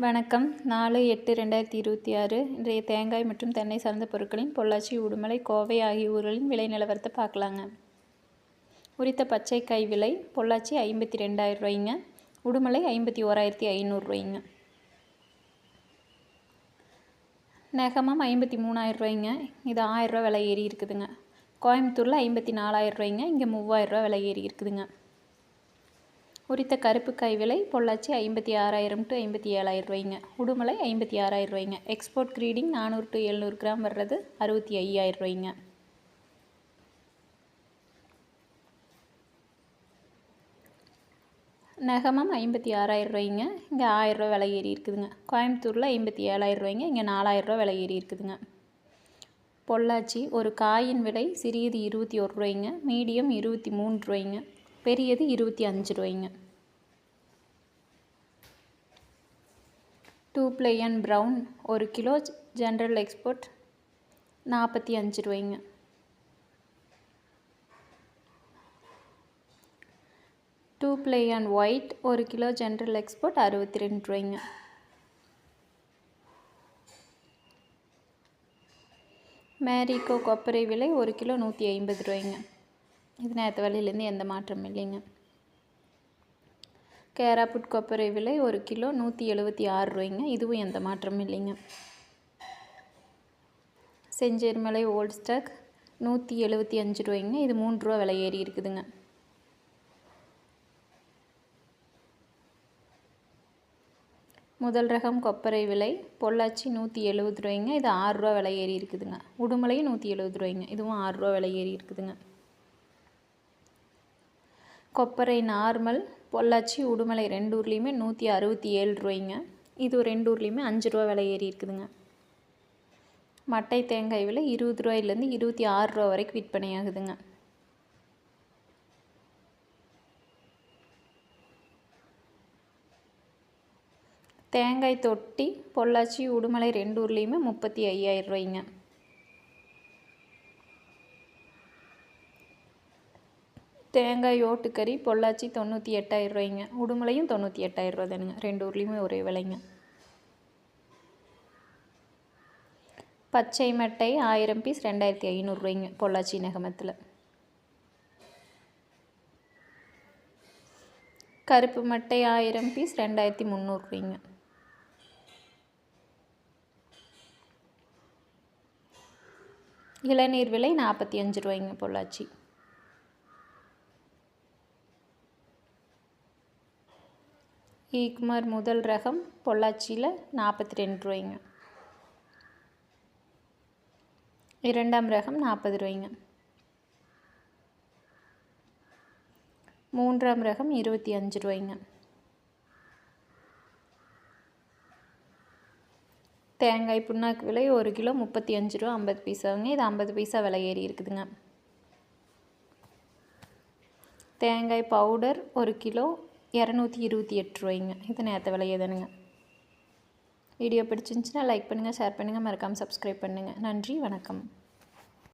வணக்கம். 4/8/2026 இன்றைய தேங்காய் மற்றும் தென்னை சார்ந்த பொருட்களின் பொள்ளாச்சி, உடுமலை, கோவை ஆகிய ஊர்களின் விலை நிலவரத்தை பார்க்கலாங்க. உரித்த பச்சை காய் விலை பொள்ளாச்சி 52,000 ரூபாய்ங்க, உடுமலை 51,500 ரூபாய்ங்க. நெகமம் 53,000 ரூபாய்ங்க, இது 1000 ரூபா விலை ஏறி இருக்குதுங்க. கோயம்புத்தூரில் 54,000 ரூபாய்ங்க, இங்கே 3000 ரூபா விலை ஏறி இருக்குதுங்க. உரித்த கருப்பு காய் விலை பொள்ளாச்சி 56,000 to 57,000 ரூபாய்ங்க, உடுமலை 56,000 ரூபாய்ங்க. எக்ஸ்போர்ட் கிரீடிங் 400 to 700 கிராம் வர்றது 65,000 ரூபாய்ங்க. நெகமம் 56,000 ரூபாய்ங்க, இங்கே 1000 ரூபா விலை ஏறி இருக்குதுங்க. கோயம்புத்தூரில் 57,000 ரூபாய்ங்க, இங்கே 4000 ரூபா விலை ஏறி இருக்குதுங்க. பொள்ளாச்சி ஒரு காயின் விலை சிறியது 21 ரூபாய்ங்க, மீடியம் 23 ரூபாய்ங்க, பெரியது 25 ரூபாய்ங்க. 2 ply and brown 1 kilo, general export 45 ரூபாய்ங்க. Two ply and white 1 kilo, general export 62 ரூபாய்ங்க. மேரிகோ கொப்பரை விலை 1 கிலோ 150 ரூபாய்ங்க. இது நேற்று விலையிலேருந்து எந்த மாற்றமும் இல்லைங்க. கேராப்புட் கொப்பரை விலை 1 கிலோ 176 ரூபாய்ங்க, இதுவும் எந்த மாற்றமும் இல்லைங்க. செஞ்சேர்மலை ஓல்ட் ஸ்டாக் 175 ரூபாய்ங்க, இது 3 ரூபா விலை ஏறி இருக்குதுங்க. முதல் ரகம் கொப்பரை விலை பொள்ளாச்சி 170 ரூபாய்ங்க, இது 6 ரூபா விலை ஏறி இருக்குதுங்க. உடுமலையும் 170 ரூபாய்ங்க, இதுவும் 6 ரூபா விலை ஏறி இருக்குதுங்க. கொப்பரை நார்மல் பொள்ளாச்சி, உடுமலை 2 ஊர்லேயுமே 167 ரூபாய்ங்க, இது 2 ஊர்லேயுமே 5 ரூபா விலை ஏறி இருக்குதுங்க. மட்டை தேங்காய் விலை 20 ரூபாயிலேருந்து 26 ரூபா வரைக்கும் விற்பனை ஆகுதுங்க. தேங்காய் தொட்டி பொள்ளாச்சி, உடுமலை 2 ஊர்லேயுமே 35,000 ரூபாய்ங்க. தேங்காய் ஓட்டுக்கறி பொள்ளாச்சி 98,000 ரூபாய்ங்க, உடுமலையும் 98,000 ரூபா தானுங்க, 2 ஊர்லேயுமே ஒரே விலைங்க. பச்சை மட்டை 1000 பீஸ் 2,500 ரூபாய்ங்க பொள்ளாச்சி நெகமத்தில். கருப்பு மட்டை 1000 பீஸ் 2,300 ரூபாய்ங்க. இளநீர் விலை 45 ரூபாய்ங்க பொள்ளாச்சி. ஈக்குமார் முதல் ரகம் பொள்ளாச்சியில் 42 ரூபாய்ங்க. இரண்டாம் ரகம் 40 ரூபாய்ங்க. மூன்றாம் ரகம் 25 ரூபாய்ங்க. தேங்காய் புண்ணாக்கு விலை 1 கிலோ 35 ரூபா 50 பைசாவுங்க, இது 50 பைசா விலை ஏறி இருக்குதுங்க. தேங்காய் பவுடர் 1 கிலோ 228 ரூபாய்ங்க, இது நேற்று விலையே தானுங்க. வீடியோ பிடிச்சிருந்துச்சுன்னா லைக் பண்ணுங்கள், ஷேர் பண்ணுங்கள், மறக்காமல் சப்ஸ்கிரைப் பண்ணுங்கள். நன்றி, வணக்கம்.